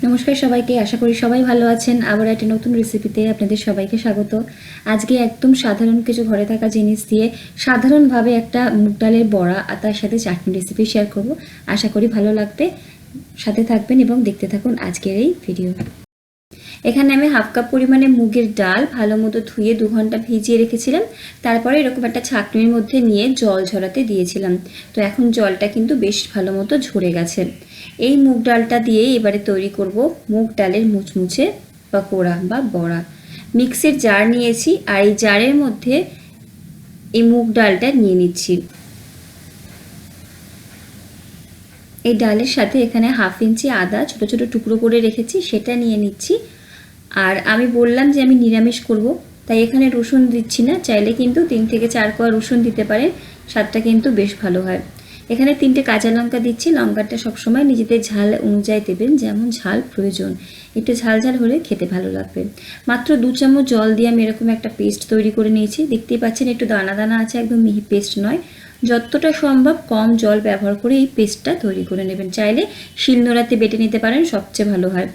নমস্কার সবাইকে, আশা করি সবাই ভালো আছেন। আবার একটা নতুন রেসিপিতে আপনাদের সবাইকে স্বাগত। আজকে একদম সাধারণ কিছু ঘরে থাকা জিনিস দিয়ে সাধারণভাবে একটা মুগ ডালের বড়া আর তার সাথে চাটনি রেসিপি শেয়ার করব। আশা করি ভালো লাগবে। সাথে থাকবেন এবং দেখতে থাকুন আজকের এই ভিডিও। এখানে আমি হাফ কাপ পরিমাণে মুগের ডাল ভালো মতো ধুয়ে 2 ঘন্টা ভিজিয়ে রেখেছিলাম। তারপরে এরকম একটা ছাঁকনির মধ্যে নিয়ে জল ঝরাতে দিয়েছিলাম। তো এখন জলটা কিন্তু বেশ ভালো মতো ঝরে গেছে। এই মুগ ডালটা দিয়ে এবারে তৈরি করব মুগ ডালের মুচমুচে পকোড়া বা বড়া। মিক্সির জার নিয়েছি আর এই জারের মধ্যে এই মুগ ডালটা নিয়ে নিচ্ছি। এই ডালের সাথে এখানে 1/2 ইঞ্চি আদা ছোট ছোট টুকরো করে রেখেছি, সেটা নিয়ে নিচ্ছি। আর আমি বললাম যে আমি নিরামিষ করব, তাই এখানে রসুন দিচ্ছি না। চাইলে কিন্তু 3 থেকে 4 কোয়া রসুন দিতে পারেন, স্বাদটা কিন্তু বেশ ভালো হয়। এখানে 3টে কাঁচা লঙ্কা দিচ্ছি। লঙ্কাটা সবসময় নিজেদের ঝাল অনুযায়ী দেবেন, যেমন ঝাল প্রয়োজন। একটু ঝাল ঝাল হলে খেতে ভালো লাগবে। মাত্র 2 চামচ জল দিয়ে আমি এরকম একটা পেস্ট তৈরি করে নিয়েছি। দেখতেই পাচ্ছেন একটু দানা দানা আছে, একদম মিহি পেস্ট নয়। যতটা সম্ভব কম জল ব্যবহার করে এই পেস্টটা তৈরি করে নেবেন। চাইলে শিলনোড়াতে বেটে নিতে পারেন, সবচেয়ে ভালো হয়।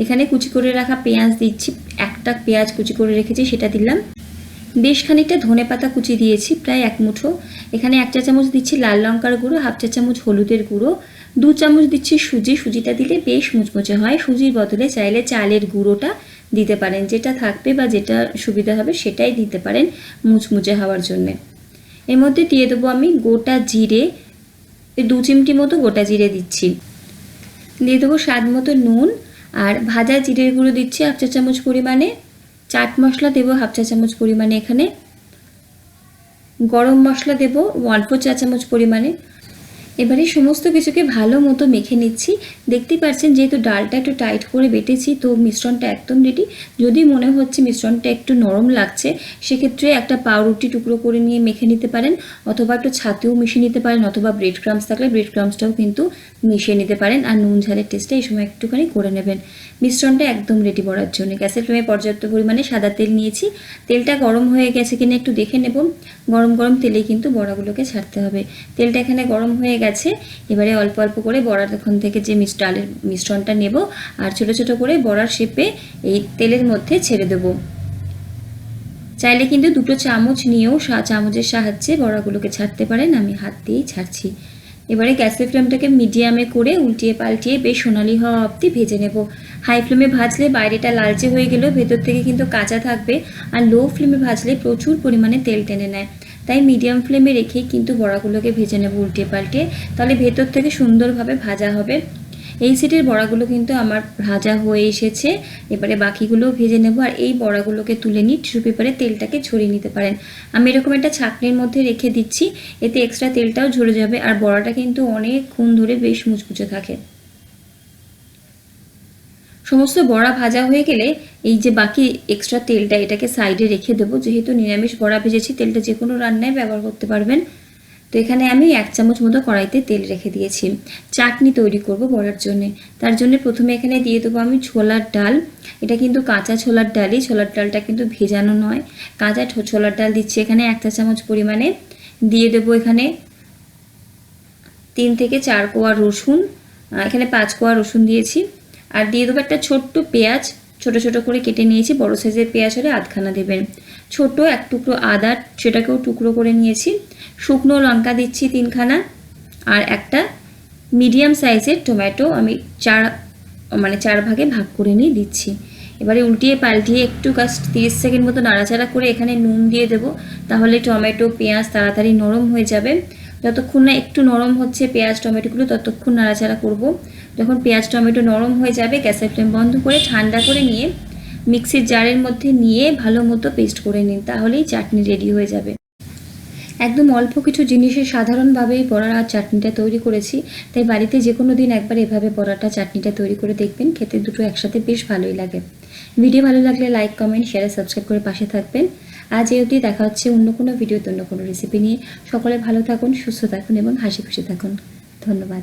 এখানে কুচি করে রাখা পেঁয়াজ দিচ্ছি। একটা পেঁয়াজ কুচি করে রেখেছি, সেটা দিলাম। বেশ খানিকটা ধনেপাতা কুচি দিয়েছি, প্রায় 1 মুঠো। এখানে 1 চা চামচ দিচ্ছি লাল লঙ্কার গুঁড়ো, 1/2 চা চামচ হলুদের গুঁড়ো, 2 চামচ দিচ্ছি সুজি। সুজিটা দিলে বেশ মুচমুচে হয়। সুজির বদলে চাইলে চালের গুঁড়োটা দিতে পারেন, যেটা থাকবে বা যেটা সুবিধা হবে সেটাই দিতে পারেন মুচমুচে হওয়ার জন্যে। এর মধ্যে দিয়ে দেবো আমি গোটা জিরে, 2 চিমটি মতো গোটা জিরে দিচ্ছি। দিয়ে দেবো স্বাদ মতো নুন, আর ভাজা জিরের গুঁড়ো দিচ্ছি 1/2 চা চামচ পরিমাণে। চাট মশলা দেবো 1/2 চা চামচ পরিমাণে। এখানে গরম মশলা দেবো 1/4 চা চামচ পরিমাণে। এবারে সমস্ত কিছুকে ভালো মতো মেখে নিচ্ছি। দেখতেই পাচ্ছেন যেহেতু ডালটা একটু টাইট করে বেটেছি, তো মিশ্রণটা একদম রেডি। যদি মনে হচ্ছে মিশ্রণটা একটু নরম লাগছে, সেক্ষেত্রে একটা পাউরুটি টুকরো করে নিয়ে মেখে নিতে পারেন, অথবা একটু ছাতুও মিশিয়ে নিতে পারেন, অথবা ব্রেড ক্রাম্বস থাকলে ব্রেড ক্রাম্বসটাও কিন্তু মিশিয়ে নিতে পারেন। আর নুন ঝালের টেস্টটা এই সময় একটুখানি করে নেবেন। মিশ্রণটা একদম রেডি করার জন্য গ্যাসের ফ্লেমে পর্যাপ্ত পরিমাণে সাদা তেল নিয়েছি। তেলটা গরম হয়ে গেছে কিনা একটু দেখে নেব। গরম গরম তেলেই কিন্তু বড়াগুলোকে ছাড়তে হবে। তেলটা এখানে গরম হয়ে গেছে। এবারে অল্প অল্প করে বড়ার এখন থেকে যে ডালের মিশ্রণটা নেব, আর ছোট ছোট করে বড়ার শেপে এই তেলের মধ্যে ছেড়ে দেব। চাইলে কিন্তু 2 চামচ নিয়েও চামচের সাহায্যে বড়াগুলোকে ছাড়তে পারেন। আমি হাত দিয়েই ছাড়ছি। এবারে গ্যাসের ফ্লেমটাকে মিডিয়ামে করে উল্টিয়ে পাল্টিয়ে বেশ সোনালি হওয়া অবধি ভেজে নেব। হাই ফ্লেমে ভাজলে বাইরেটা লালচে হয়ে গেলেও ভেতর থেকে কিন্তু কাঁচা থাকবে, আর লো ফ্লেমে ভাজলে প্রচুর পরিমাণে তেল টেনে নেয়। তাই মিডিয়াম ফ্লেমে রেখেই কিন্তু বড়াগুলোকে ভেজে নেব উল্টিয়ে পাল্টিয়ে, তাহলে ভেতর থেকে সুন্দরভাবে ভাজা হবে। এই সেটের বড়াগুলো কিন্তু আমার ভাজা হয়ে এসেছে। এবারে বাকিগুলোও ভেজে নেব, আর এই বড়াগুলোকে তুলে নিয়ে টিস্যু পেপারে তেলটাকে ঝরিয়ে নিতে পারেন। আমি এরকম একটা ছাঁকনির মধ্যে রেখে দিচ্ছি, এতে এক্সট্রা তেলটাও ঝরে যাবে, আর বড়াটা কিন্তু অনেকক্ষণ ধরে বেশ মুচমুচে থাকে। সমস্ত বড়া ভাজা হয়ে গেলে এই যে বাকি এক্সট্রা তেলটা, এটাকে সাইডে রেখে দেবো। যেহেতু নিরামিষ বড়া ভেজেছি, তেলটা যে কোনো রান্নায় ব্যবহার করতে পারবেন। তো এখানে আমি 1 চামচ মতো কড়াইতে তেল রেখে দিয়েছি। চাটনি তৈরি করব বড়ার জন্যে। তার জন্য প্রথমে এখানে দিয়ে দেবো আমি ছোলার ডাল। এটা কিন্তু কাঁচা ছোলার ডালই, ছোলার ডালটা কিন্তু ভেজানো নয়। কাঁচা ছোলার ডাল দিচ্ছি এখানে 1 চা চামচ পরিমাণে। দিয়ে দেবো এখানে 3 থেকে 4 কোয়া রসুন, এখানে 5 কোয়া রসুন দিয়েছি। আর দিয়ে দেবো একটা ছোট্ট পেঁয়াজ, ছোট ছোট করে কেটে নিয়েছি। বড় সাইজের পেঁয়াজ হলে আধখানা দেবেন। ছোট 1 টুকরো আদা, সেটাকেও টুকরো করে নিয়েছি। শুকনো লঙ্কা দিচ্ছি 3খানা, আর একটা মিডিয়াম সাইজের টমেটো আমি 4 ভাগে ভাগ করে নিয়ে দিচ্ছি। এবারে উল্টিয়ে পাল্টিয়ে একটু 30 সেকেন্ড মতো নাড়াচাড়া করে এখানে নুন দিয়ে দেবো, তাহলে টমেটো পেঁয়াজ তাড়াতাড়ি নরম হয়ে যাবে। যতক্ষণ না একটু নরম হচ্ছে পেঁয়াজ টমেটোগুলো, ততক্ষণ নাড়াচাড়া করব। যখন পেঁয়াজ টমেটো নরম হয়ে যাবে, গ্যাসের ফ্লেম বন্ধ করে ঠান্ডা করে নিয়ে মিক্সির জারের মধ্যে নিয়ে ভালো মতো পেস্ট করে নিন, তাহলেই চাটনি রেডি হয়ে যাবে। একদম অল্প কিছু জিনিসের সাধারণভাবেই বড়া আর চাটনিটা তৈরি করেছি, তাই বাড়িতে যে কোনো দিন একবার এভাবে বড়াটা চাটনিটা তৈরি করে দেখবেন। খেতে দুটো একসাথে বেশ ভালোই লাগে। ভিডিও ভালো লাগলে লাইক কমেন্ট শেয়ার সাবস্ক্রাইব করে পাশে থাকবেন। আজ এই অবধি, দেখা হচ্ছে অন্য কোনো ভিডিওতে অন্য কোনো রেসিপি নিয়ে। সকলে ভালো থাকুন, সুস্থ থাকুন এবং হাসি খুশি থাকুন। ধন্যবাদ।